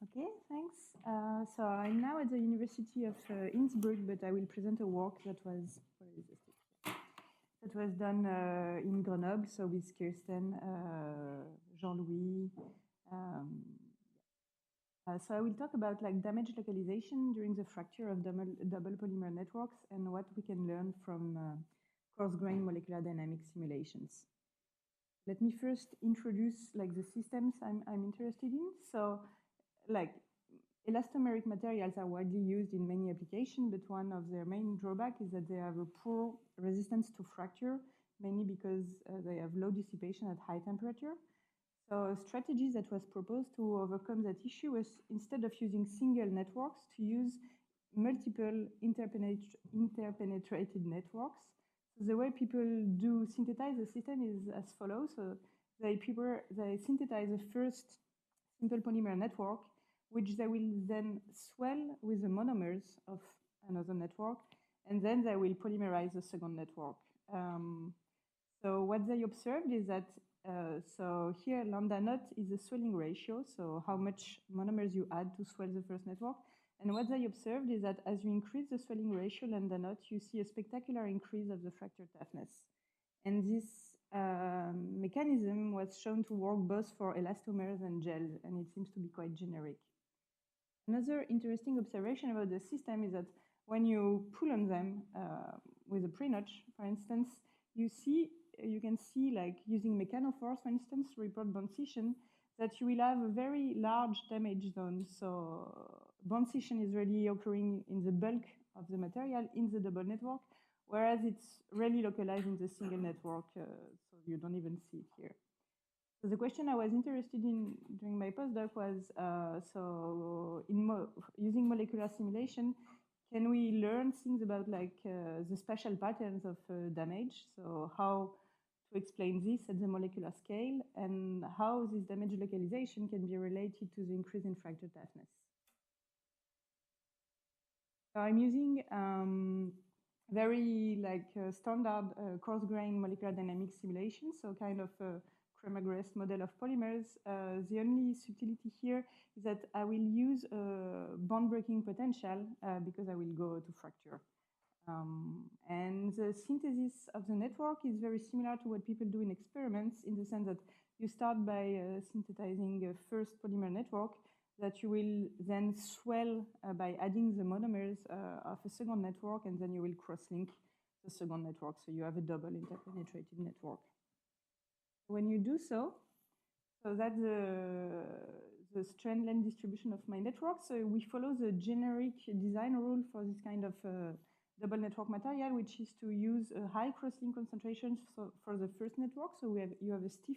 Okay, thanks. So I'm now at the University of Innsbruck, but I will present a work that was, where is this? That was done in Grenoble, so with Kirsten, Jean-Louis. So I will talk about like damage localization during the fracture of double polymer networks and what we can learn from coarse-grained molecular dynamics simulations. Let me first introduce like the systems I'm interested in. So like elastomeric materials are widely used in many applications, but one of their main drawbacks is that they have a poor resistance to fracture, mainly because they have low dissipation at high temperature. So a strategy that was proposed to overcome that issue was, instead of using single networks, to use multiple interpenetrated networks. So the way people do synthesize the system is as follows. So they synthesize the first simple polymer network, which they will then swell with the monomers of another network, and then they will polymerize the second network. So what they observed is that, so here lambda naught is the swelling ratio, so how much monomers you add to swell the first network. And what they observed is that as you increase the swelling ratio lambda naught, you see a spectacular increase of the fracture toughness. And this mechanism was shown to work both for elastomers and gels, and it seems to be quite generic. Another interesting observation about the system is that when you pull on them with a pre-notch, for instance, you can see, like using mechanophores, for instance, to report bond scission, that you will have a very large damage zone. So bond scission is really occurring in the bulk of the material in the double network, whereas it's really localized in the single network, so you don't even see it here. So the question I was interested in during my postdoc was, so using molecular simulation, can we learn things about like the spatial patterns of damage? So how to explain this at the molecular scale, and how this damage localization can be related to the increase in fracture toughness. So I'm using very like standard coarse-grained molecular dynamics simulation, so kind of Kramer-Grass model of polymers. The only subtlety here is that I will use bond breaking potential because I will go to fracture. And the synthesis of the network is very similar to what people do in experiments, in the sense that you start by synthesizing a first polymer network that you will then swell by adding the monomers of a second network, and then you will cross-link the second network, so you have a double interpenetrated network. When you do so, that's the strand length distribution of my network. So we follow the generic design rule for this kind of double network material, which is to use a high cross-link concentration for the first network. So you have a stiff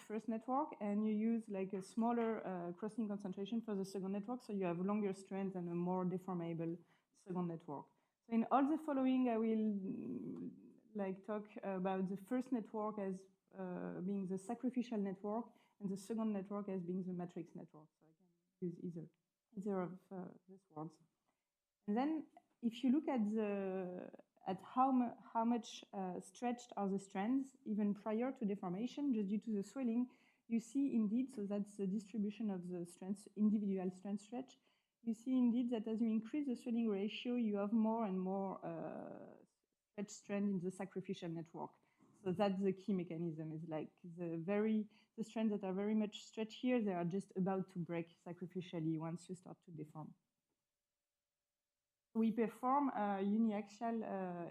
first network, and you use like a smaller cross-link concentration for the second network, so you have longer strands and a more deformable second network. So in all the following, I will like talk about the first network as being the sacrificial network, and the second network as being the matrix network. So I can use either of these words. And then, if you look at how much stretched are the strands, even prior to deformation, just due to the swelling, you see indeed, so that's the distribution of the strands, individual strand stretch. You see indeed that as you increase the swelling ratio, you have more and more stretched strand in the sacrificial network. So that's the key mechanism, is like the strands that are very much stretched here, they are just about to break sacrificially once you start to deform. We perform a uniaxial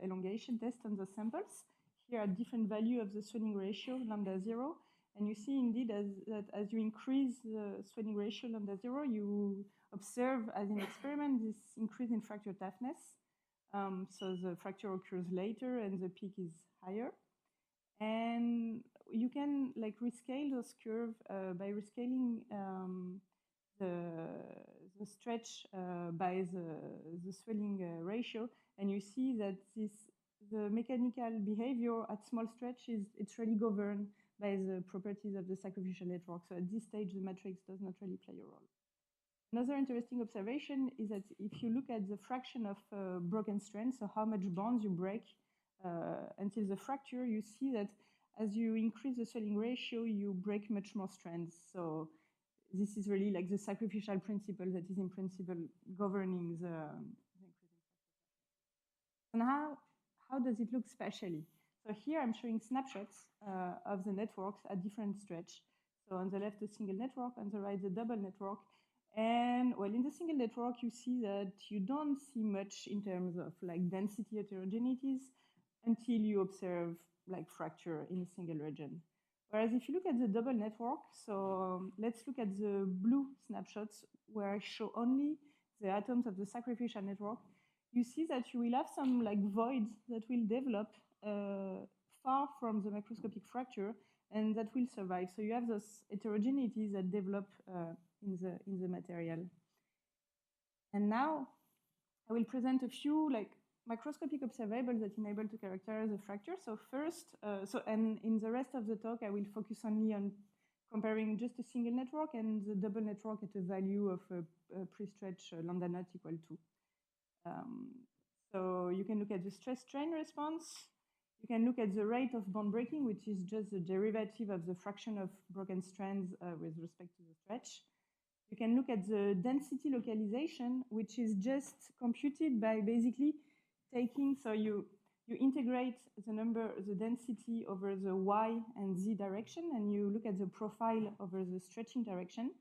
elongation test on the samples. Here are different values of the swelling ratio, lambda 0. And you see indeed that as you increase the swelling ratio, lambda 0, you observe, as in experiment, this increase in fracture toughness. So the fracture occurs later and the peak is higher. And you can like rescale this curve by rescaling the stretch by the swelling ratio, and you see that the mechanical behavior at small stretch it's really governed by the properties of the sacrificial network. So at this stage, the matrix does not really play a role. Another interesting observation is that if you look at the fraction of broken strands, so how much bonds you break until the fracture, you see that as you increase the swelling ratio, you break much more strands. So this is really like the sacrificial principle that is in principle governing the increasing. And how does it look spatially? So here I'm showing snapshots of the networks at different stretch. So on the left, a single network, on the right, the double network. And well, in the single network, you see that you don't see much in terms of like density heterogeneities until you observe like fracture in a single region. Whereas if you look at the double network, so let's look at the blue snapshots where I show only the atoms of the sacrificial network. You see that you will have some like voids that will develop far from the macroscopic fracture and that will survive. So you have those heterogeneities that develop in the material. And now I will present a few like microscopic observables that enable to characterize the fracture. So first, and in the rest of the talk, I will focus only on comparing just a single network and the double network at a value of a pre-stretch lambda naught equal to. So you can look at the stress-strain response. You can look at the rate of bond breaking, which is just the derivative of the fraction of broken strands with respect to the stretch. You can look at the density localization, which is just computed by basically taking, so you integrate the density over the y and z direction, and you look at the profile over the stretching direction,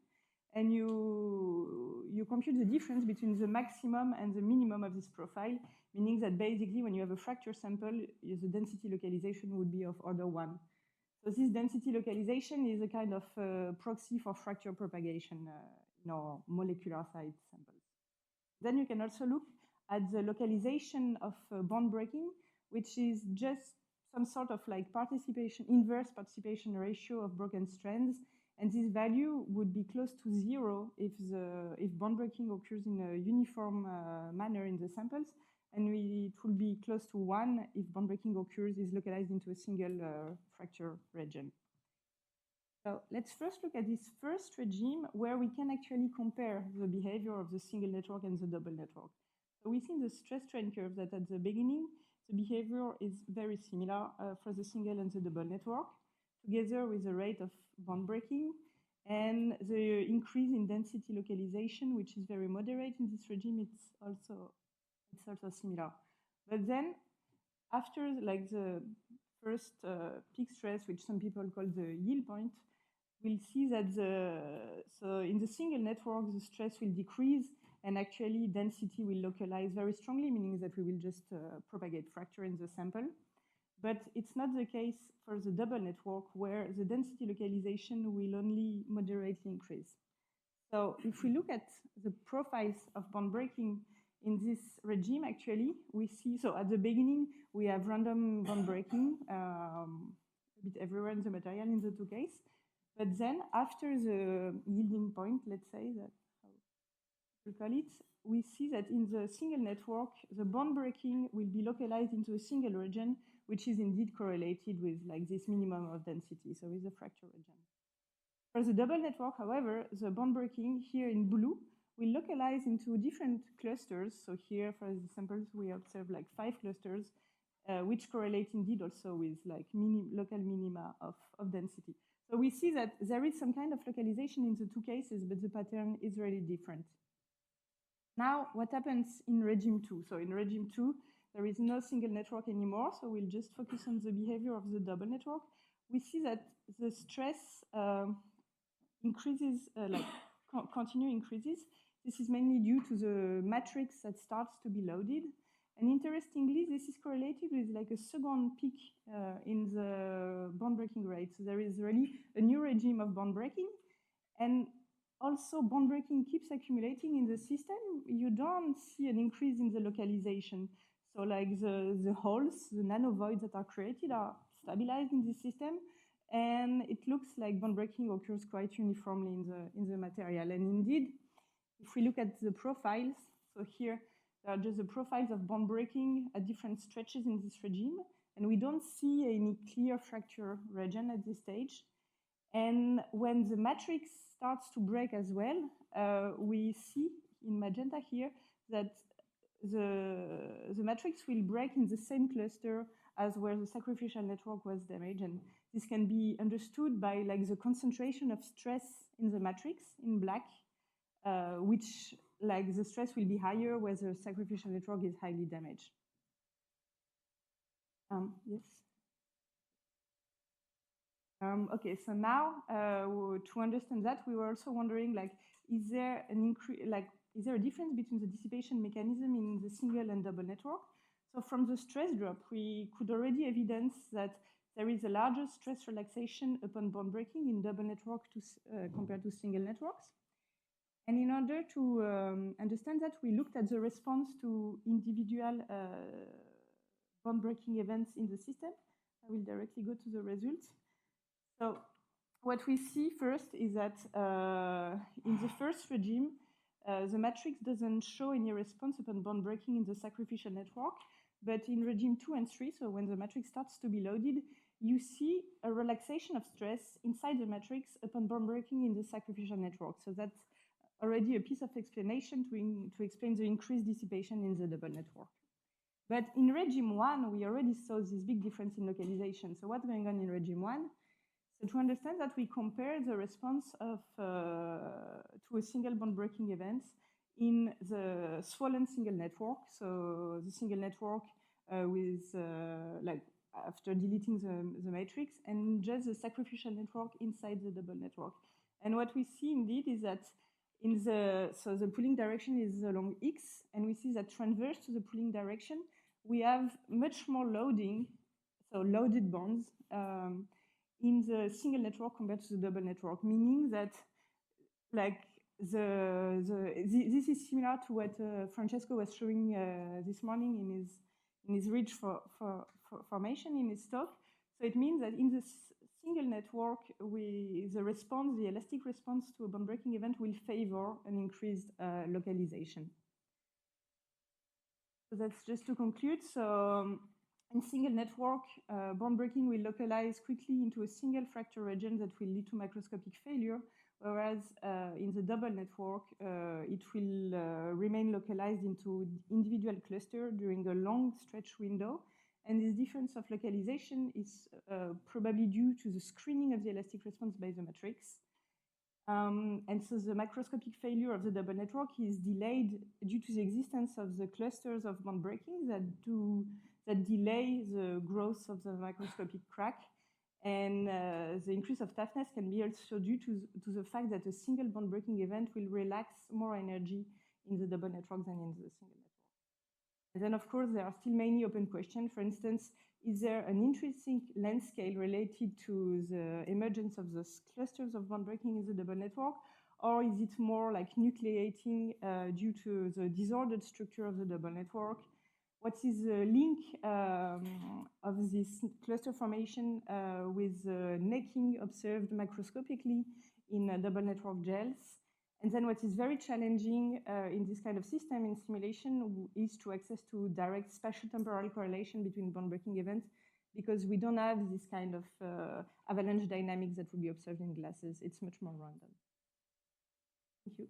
and you compute the difference between the maximum and the minimum of this profile, meaning that basically when you have a fracture sample, the density localization would be of order 1. So this density localization is a kind of proxy for fracture propagation in our molecular side samples. Then you can also look at the localization of bond breaking, which is just some sort of like inverse participation ratio of broken strands. And this value would be close to 0 if bond breaking occurs in a uniform manner in the samples. And it will be close to 1 if bond breaking is localized into a single fracture region. So let's first look at this first regime where we can actually compare the behavior of the single network and the double network. So we see in the stress-strain curve that at the beginning, the behavior is very similar for the single and the double network, together with the rate of bond breaking and the increase in density localization, which is very moderate in this regime. It's also similar. But then after like the first peak stress, which some people call the yield point, we'll see that so in the single network, the stress will decrease and actually density will localize very strongly, meaning that we will just propagate fracture in the sample. But it's not the case for the double network where the density localization will only moderately increase. So if we look at the profiles of bond breaking in this regime, actually, we see, so at the beginning, we have random bond breaking a bit everywhere in the material in the two cases. But then after the yielding point, let's say that, how we call it, we see that in the single network, the bond breaking will be localized into a single region, which is indeed correlated with like this minimum of density, so with the fracture region. For the double network, however, the bond breaking here in blue will localize into different clusters. So here, for the samples, we observe like 5 clusters, which correlate indeed also with like local minima of density. So we see that there is some kind of localization in the two cases, but the pattern is really different. Now, what happens in regime 2? So in regime 2, there is no single network anymore, so we'll just focus on the behavior of the double network. We see that the stress increases, continue increases. This is mainly due to the matrix that starts to be loaded. And interestingly, this is correlated with like a second peak in the bond breaking rate. So there is really a new regime of bond breaking. And also bond breaking keeps accumulating in the system. You don't see an increase in the localization. So like the holes, the nanovoids that are created are stabilized in the system. And it looks like bond breaking occurs quite uniformly in the material. And indeed, if we look at the profiles, so here, there are just the profiles of bond breaking at different stretches in this regime. And we don't see any clear fracture region at this stage. And when the matrix starts to break as well, we see in magenta here that the matrix will break in the same cluster as where the sacrificial network was damaged. And This can be understood by like the concentration of stress in the matrix in black, which like the stress will be higher where the sacrificial network is highly damaged. Yes. Okay, so now to understand that, we were also wondering, like, is there an increase, like, is there a difference between the dissipation mechanism in the single and double network? So from the stress drop, we could already evidence that there is a larger stress relaxation upon bond breaking in double network compared to single networks. And in order to understand that, we looked at the response to individual bond breaking events in the system. I will directly go to the results. So what we see first is that in the first regime, the matrix doesn't show any response upon bond breaking in the sacrificial network. But in regime 2 and 3, so when the matrix starts to be loaded, you see a relaxation of stress inside the matrix upon bond breaking in the sacrificial network. So that's already a piece of explanation to explain the increased dissipation in the double network. But in regime 1, we already saw this big difference in localization. So what's going on in regime 1? So to understand that, we compare the response of to a single bond breaking event in the swollen single network. So the single network with like after deleting the matrix, and just the sacrificial network inside the double network. And what we see indeed is that in the pulling direction is along X, and we see that transverse to the pulling direction, we have much more loading, so loaded bonds in the single network compared to the double network, meaning that like this is similar to what Francesco was showing this morning in his ridge formation in his talk. So it means that in the single network, the elastic response to a bond breaking event will favor an increased localization. So that's just to conclude. So in single network, bond breaking will localize quickly into a single fracture region that will lead to macroscopic failure, whereas in the double network, it will remain localized into individual cluster during a long stretch window. And this difference of localization is probably due to the screening of the elastic response by the matrix. And so the macroscopic failure of the double network is delayed due to the existence of the clusters of bond breaking that delay the growth of the macroscopic crack. And the increase of toughness can be also due to the fact that a single bond breaking event will relax more energy in the double network than in the single network. And then, of course, there are still many open questions. For instance, is there an intrinsic length scale related to the emergence of those clusters of bond breaking in the double network? Or is it more like nucleating due to the disordered structure of the double network? What is the link of this cluster formation with the necking observed macroscopically in double network gels? And then what is very challenging in this kind of system in simulation is to access to direct spatial-temporal correlation between bond breaking events, because we don't have this kind of avalanche dynamics that would be observed in glasses. It's much more random. Thank you.